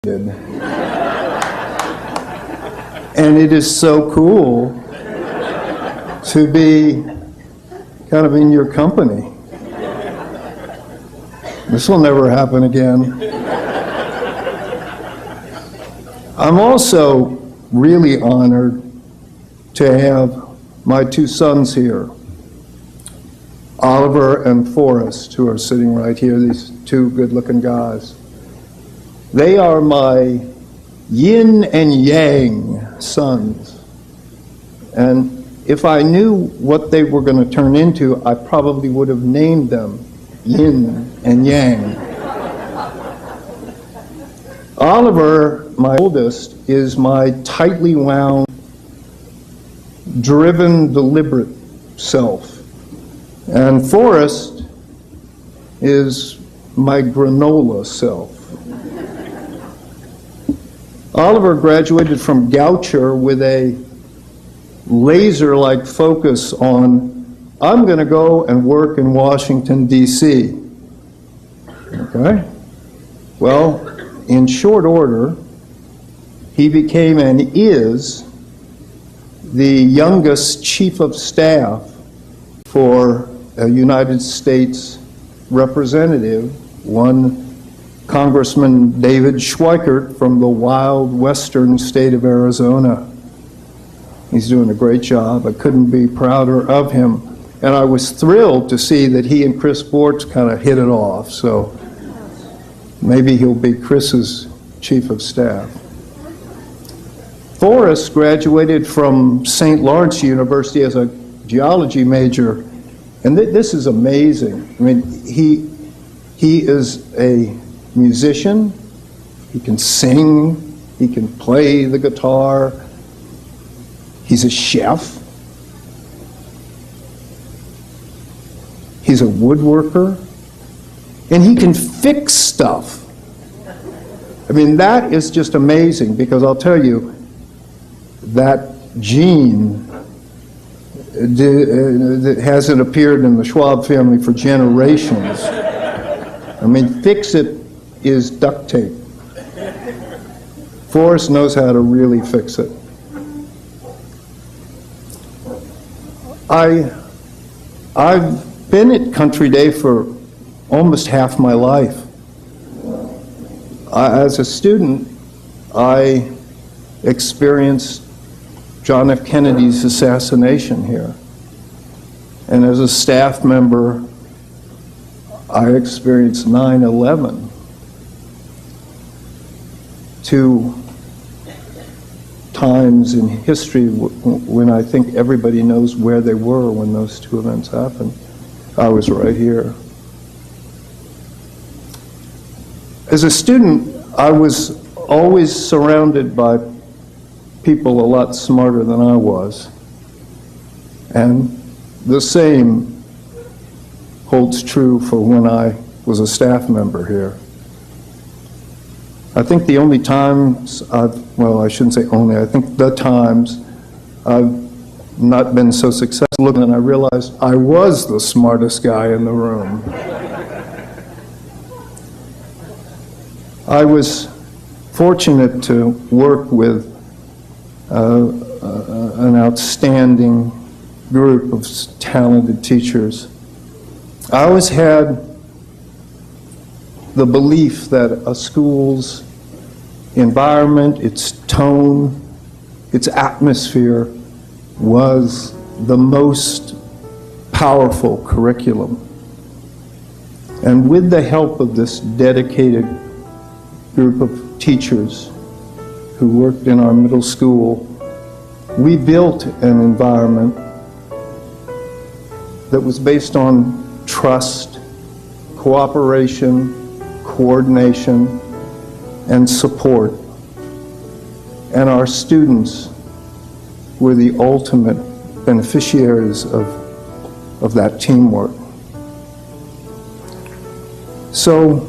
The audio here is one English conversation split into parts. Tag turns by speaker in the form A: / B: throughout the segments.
A: And it is so cool to be kind of in your company. This will never happen again. I'm also really honored to have my two sons here, Oliver and Forrest, who are sitting right here, these two good-looking guys. They are my yin and yang sons. And if I knew what they were going to turn into, I probably would have named them yin and yang. Oliver, my oldest, is my tightly wound, driven, deliberate self. And Forrest is my granola self. Oliver graduated from Goucher with a laser-like focus on, I'm going to go and work in Washington, D.C. Okay? Well, in short order, he became and is the youngest chief of staff for a United States representative, one Congressman David Schweikert from the wild western state of Arizona. He's doing a great job. I couldn't be prouder of him. And I was thrilled to see that he and Chris Bortz kind of hit it off. So maybe he'll be Chris's chief of staff. Forrest graduated from St. Lawrence University as a geology major. And this is amazing. I mean, he is a musician, he can sing, he can play the guitar, he's a chef, he's a woodworker, and he can fix stuff. I mean, that is just amazing, because I'll tell you, that gene that hasn't appeared in the Schwab family for generations. I mean, fix it is duct tape. Forrest knows how to really fix it. I've been at Country Day for almost half my life. As a student, I experienced John F. Kennedy's assassination here. And as a staff member, I experienced 9/11. Two times in history when I think everybody knows where they were when those two events happened. I was right here. As a student, I was always surrounded by people a lot smarter than I was. And the same holds true for when I was a staff member here. I think the only times well, I shouldn't say only, I think the times I've not been so successful, and I realized I was the smartest guy in the room. I was fortunate to work with an outstanding group of talented teachers. I always had the belief that a school's environment, its tone, its atmosphere was the most powerful curriculum. And with the help of this dedicated group of teachers who worked in our middle school, we built an environment that was based on trust, cooperation, coordination, and support. And our students were the ultimate beneficiaries of that teamwork. So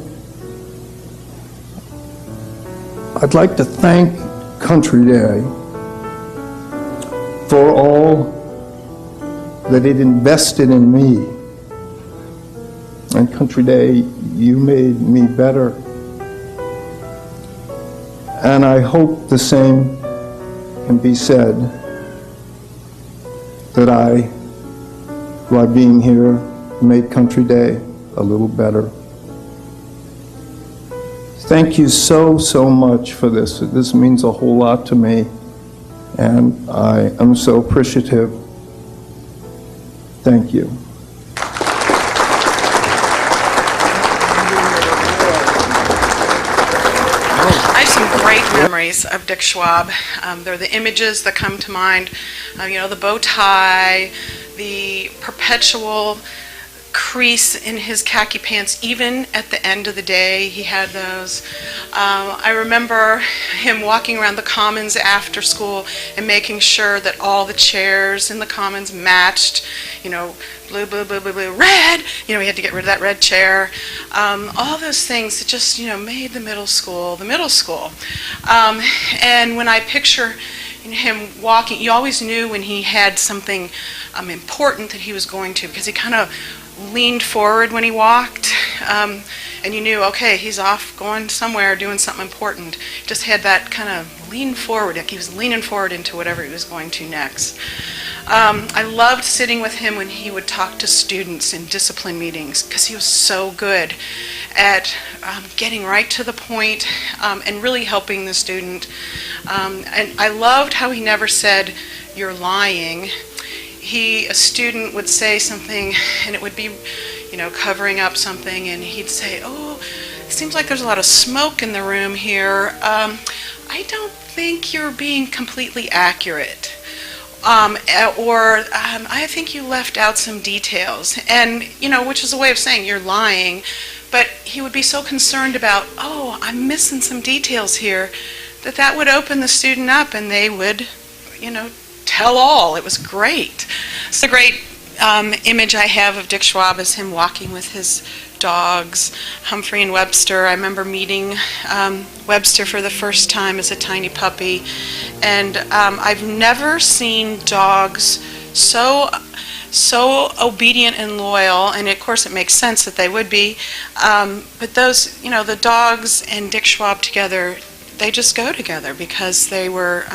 A: I'd like to thank Country Day for all that it invested in me. And Country Day, you made me better. And I hope the same can be said, that I, by being here, made Country Day a little better. Thank you so, so much for this. This means a whole lot to me, and I am so appreciative. Thank you.
B: I have some great memories of Dick Schwab. There are the images that come to mind, the bow tie, the perpetual crease in his khaki pants. Even at the end of the day, he had those. I remember him walking around the Commons after school and making sure that all the chairs in the Commons matched, blue, blue, blue, blue, blue, red. He had to get rid of that red chair. All those things that just, made the middle school the middle school. And when I picture him walking, you always knew when he had something important that he was going to, because he kind of leaned forward when he walked, and you knew, okay, he's off going somewhere doing something important. Just had that kind of lean forward, like he was leaning forward into whatever he was going to next. I loved sitting with him when he would talk to students in discipline meetings, because he was so good at getting right to the point and really helping the student. And I loved how he never said, "You're lying." A student would say something, and it would be, covering up something, and he'd say, "Oh, it seems like there's a lot of smoke in the room here. I don't think you're being completely accurate." Or I think you left out some details, and which is a way of saying you're lying. But he would be so concerned about, oh, I'm missing some details here, that would open the student up, and they would, tell all. It was great. It's a great image I have of Dick Schwab is him walking with his dogs, Humphrey and Webster. I remember meeting Webster for the first time as a tiny puppy, and I've never seen dogs so obedient and loyal, and of course it makes sense that they would be, but those, the dogs and Dick Schwab together, they just go together, because they were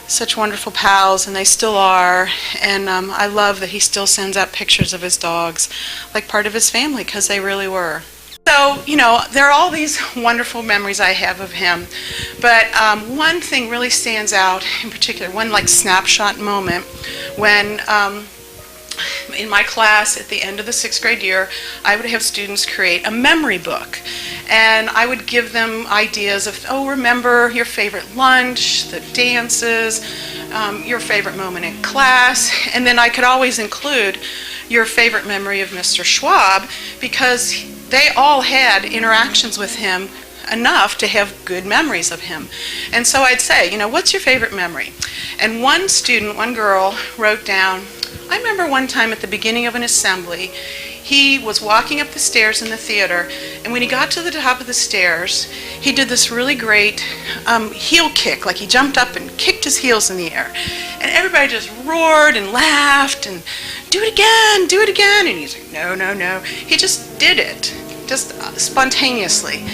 B: such wonderful pals, and they still are. And I love that he still sends out pictures of his dogs like part of his family, because they really were. So, there are all these wonderful memories I have of him, but one thing really stands out in particular, one like snapshot moment, when in my class at the end of the 6th grade year, I would have students create a memory book. And I would give them ideas of, remember your favorite lunch, the dances, your favorite moment in class. And then I could always include your favorite memory of Mr. Schwab, because they all had interactions with him enough to have good memories of him. And so I'd say, what's your favorite memory? And one girl wrote down, I remember one time at the beginning of an assembly, he was walking up the stairs in the theater, and when he got to the top of the stairs, he did this really great heel kick, like he jumped up and kicked his heels in the air. And everybody just roared and laughed and, do it again, and he's like, no, no, no. He just did it, just spontaneously.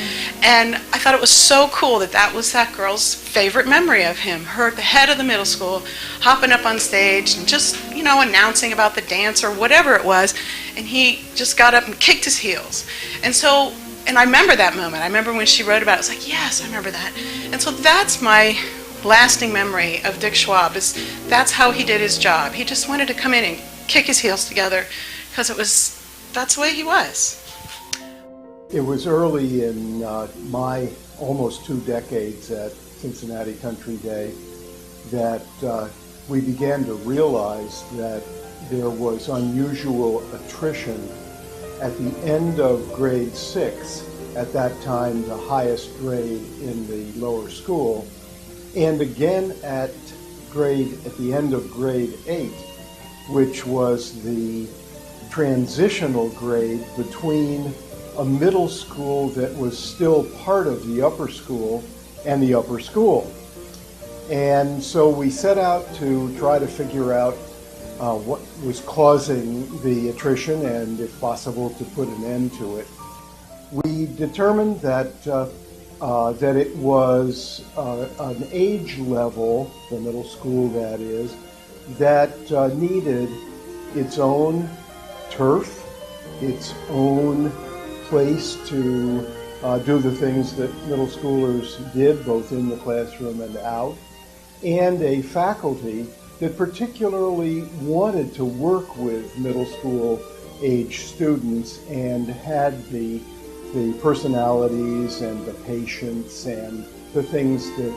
B: And I thought it was so cool that was that girl's favorite memory of him, her at the head of the middle school, hopping up on stage and just, announcing about the dance or whatever it was, and he just got up and kicked his heels. And I remember that moment. I remember when she wrote about it, I was like, yes, I remember that. And so that's my lasting memory of Dick Schwab, that's how he did his job. He just wanted to come in and kick his heels together, because that's the way he was.
C: It was early in my almost 2 decades at Cincinnati Country Day that we began to realize that there was unusual attrition at the end of grade 6, at that time the highest grade in the lower school, and again at the end of grade 8, which was the transitional grade between a middle school that was still part of the upper school and the upper school. And so we set out to try to figure out what was causing the attrition and, if possible, to put an end to it. We determined that that it was an age level, the middle school that is, that needed its own turf, its own place to do the things that middle schoolers did, both in the classroom and out, and a faculty that particularly wanted to work with middle school age students and had the personalities and the patience and the things that